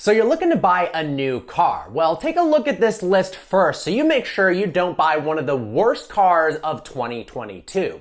So you're looking to buy a new car. Well, take a look at this list first so you make sure you don't buy one of the worst cars of 2022.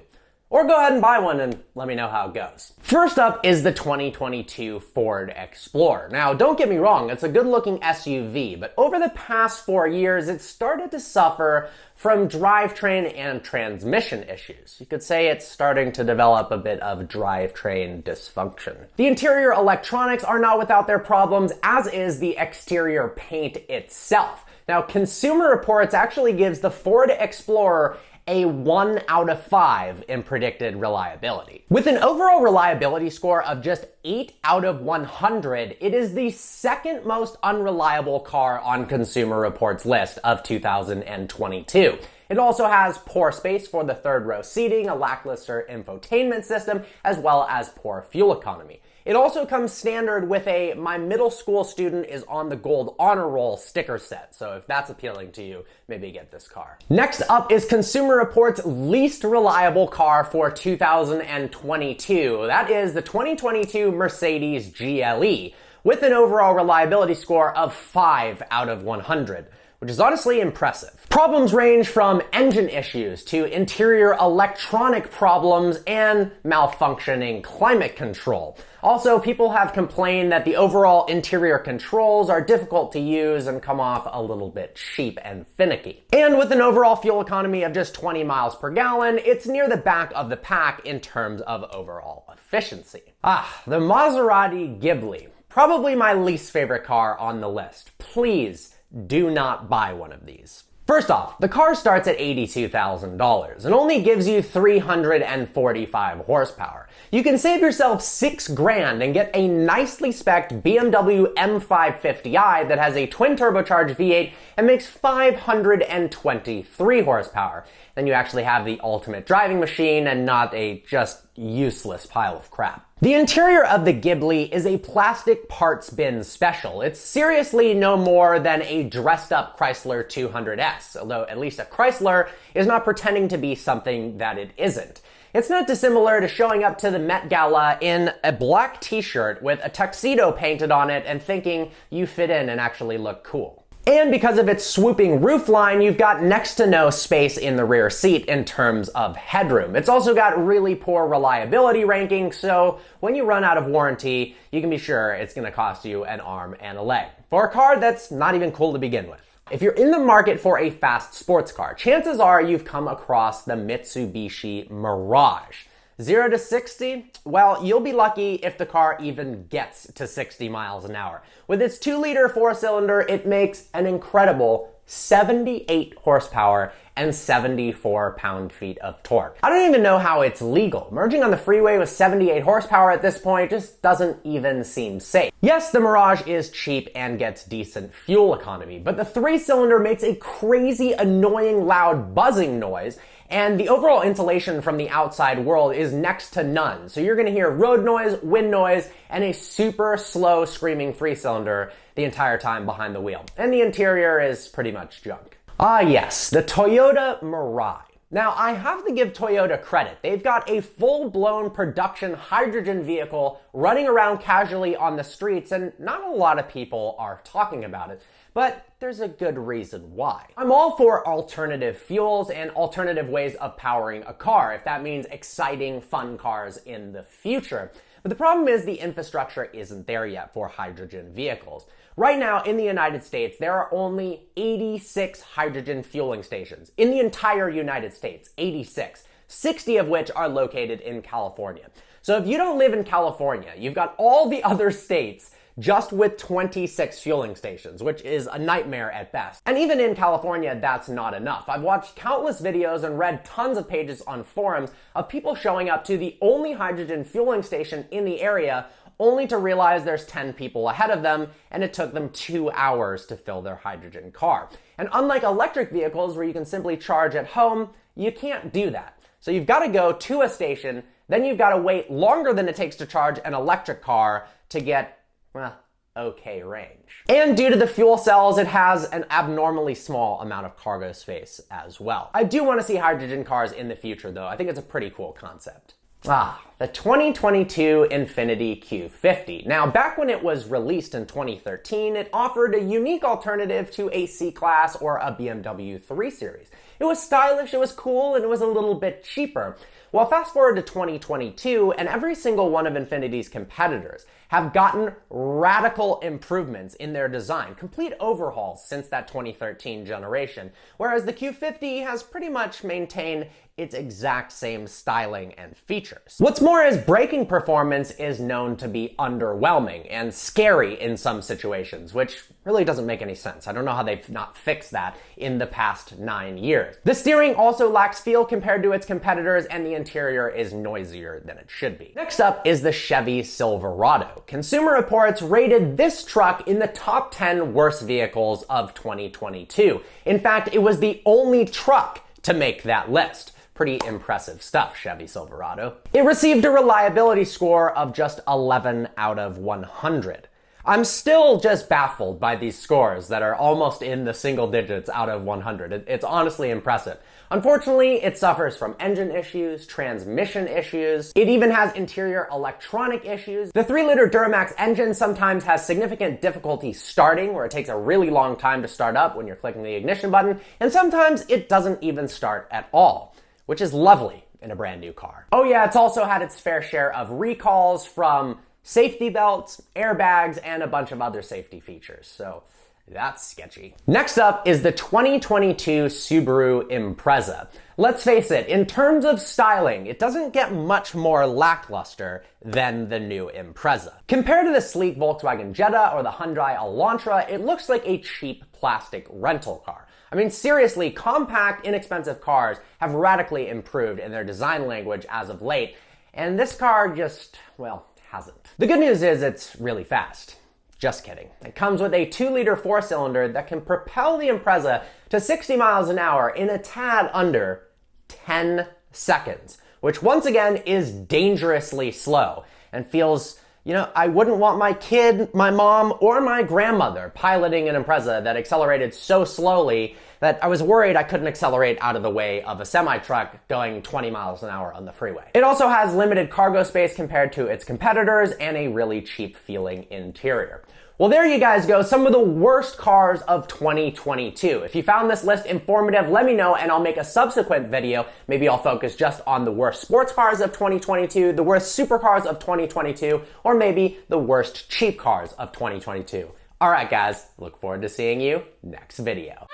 Or go ahead and buy one and let me know how it goes. First up is the 2022 Ford Explorer. Now, don't get me wrong, it's a good-looking SUV, but over the past 4 years, it's started to suffer from drivetrain and transmission issues. You could say it's starting to develop a bit of drivetrain dysfunction. The interior electronics are not without their problems, as is the exterior paint itself. Now, Consumer Reports actually gives the Ford Explorer a 1 out of 5 in predicted reliability. With an overall reliability score of just 8 out of 100, it is the second most unreliable car on Consumer Reports' list of 2022. It also has poor space for the third row seating, a lackluster infotainment system, as well as poor fuel economy. It also comes standard with a "my middle school student is on the gold honor roll" sticker set, so if that's appealing to you, maybe get this car. Next up is Consumer Reports' least reliable car for 2022. That is the 2022 Mercedes-GLE, with an overall reliability score of 5 out of 100. Which is honestly impressive. Problems range from engine issues to interior electronic problems and malfunctioning climate control. Also, people have complained that the overall interior controls are difficult to use and come off a little bit cheap and finicky. And with an overall fuel economy of just 20 miles per gallon, it's near the back of the pack in terms of overall efficiency. The Maserati Ghibli. Probably my least favorite car on the list. Please do not buy one of these. First off, the car starts at $82,000 and only gives you 345 horsepower. You can save yourself $6,000 and get a nicely spec'd BMW M550i that has a twin turbocharged V8 and makes 523 horsepower. Then you actually have the ultimate driving machine and not a just useless pile of crap. The interior of the Ghibli is a plastic parts bin special. It's seriously no more than a dressed up Chrysler 200S, although at least a Chrysler is not pretending to be something that it isn't. It's not dissimilar to showing up to the Met Gala in a black t-shirt with a tuxedo painted on it and thinking you fit in and actually look cool. And because of its swooping roofline, you've got next to no space in the rear seat in terms of headroom. It's also got really poor reliability ranking, so when you run out of warranty, you can be sure it's going to cost you an arm and a leg for a car that's not even cool to begin with. If you're in the market for a fast sports car, chances are you've come across the Mitsubishi Mirage. 0 to 60? Well, you'll be lucky if the car even gets to 60 miles an hour. With its 2-liter 4-cylinder, it makes an incredible 78 horsepower and 74 pound-feet of torque. I don't even know how it's legal. Merging on the freeway with 78 horsepower at this point just doesn't even seem safe. Yes, the Mirage is cheap and gets decent fuel economy, but the 3-cylinder makes a crazy, annoying, loud buzzing noise, and the overall insulation from the outside world is next to none. So you're gonna hear road noise, wind noise, and a super slow screaming 3-cylinder the entire time behind the wheel. And the interior is pretty much junk. Yes, the Toyota Mirai. Now, I have to give Toyota credit. They've got a full-blown production hydrogen vehicle running around casually on the streets, and not a lot of people are talking about it. But there's a good reason why. I'm all for alternative fuels and alternative ways of powering a car, if that means exciting, fun cars in the future. But the problem is the infrastructure isn't there yet for hydrogen vehicles. Right now, in the United States, there are only 86 hydrogen fueling stations. In the entire United States, 86. 60 of which are located in California. So if you don't live in California, you've got all the other states just with 26 fueling stations, which is a nightmare at best. And even in California, that's not enough. I've watched countless videos and read tons of pages on forums of people showing up to the only hydrogen fueling station in the area only to realize there's 10 people ahead of them, and it took them 2 hours to fill their hydrogen car. And unlike electric vehicles where you can simply charge at home, you can't do that. So you've got to go to a station, then you've got to wait longer than it takes to charge an electric car to get, well, okay range. And due to the fuel cells, it has an abnormally small amount of cargo space as well. I do want to see hydrogen cars in the future though. I think it's a pretty cool concept. The 2022 Infiniti Q50. Now, back when it was released in 2013, it offered a unique alternative to a C-Class or a BMW 3 Series. It was stylish, it was cool, and it was a little bit cheaper. Well, fast forward to 2022, and every single one of Infiniti's competitors have gotten radical improvements in their design, complete overhauls since that 2013 generation, whereas the Q50 has pretty much maintained its exact same styling and features. What's more is braking performance is known to be underwhelming and scary in some situations, which really doesn't make any sense. I don't know how they've not fixed that in the past 9 years. The steering also lacks feel compared to its competitors, and the interior is noisier than it should be. Next up is the Chevy Silverado. Consumer Reports rated this truck in the top 10 worst vehicles of 2022. In fact, it was the only truck to make that list. Pretty impressive stuff, Chevy Silverado. It received a reliability score of just 11 out of 100. I'm still just baffled by these scores that are almost in the single digits out of 100. It's honestly impressive. Unfortunately, it suffers from engine issues, transmission issues. It even has interior electronic issues. The 3-liter Duramax engine sometimes has significant difficulty starting, where it takes a really long time to start up when you're clicking the ignition button, and sometimes it doesn't even start at all, which is lovely in a brand new car. Oh yeah, it's also had its fair share of recalls from safety belts, airbags, and a bunch of other safety features, so that's sketchy. Next up is the 2022 Subaru Impreza. Let's face it, in terms of styling, it doesn't get much more lackluster than the new Impreza. Compared to the sleek Volkswagen Jetta or the Hyundai Elantra, it looks like a cheap plastic rental car. I mean, seriously, compact, inexpensive cars have radically improved in their design language as of late, and this car just, well, hasn't. The good news is it's really fast. Just kidding. It comes with a 2-liter 4-cylinder that can propel the Impreza to 60 miles an hour in a tad under 10 seconds, which once again is dangerously slow and feels, I wouldn't want my kid, my mom, or my grandmother piloting an Impreza that accelerated so slowly that I was worried I couldn't accelerate out of the way of a semi-truck going 20 miles an hour on the freeway. It also has limited cargo space compared to its competitors and a really cheap feeling interior. Well, there you guys go, some of the worst cars of 2022. If you found this list informative, let me know and I'll make a subsequent video. Maybe I'll focus just on the worst sports cars of 2022, the worst supercars of 2022, or maybe the worst cheap cars of 2022. All right, guys, look forward to seeing you next video.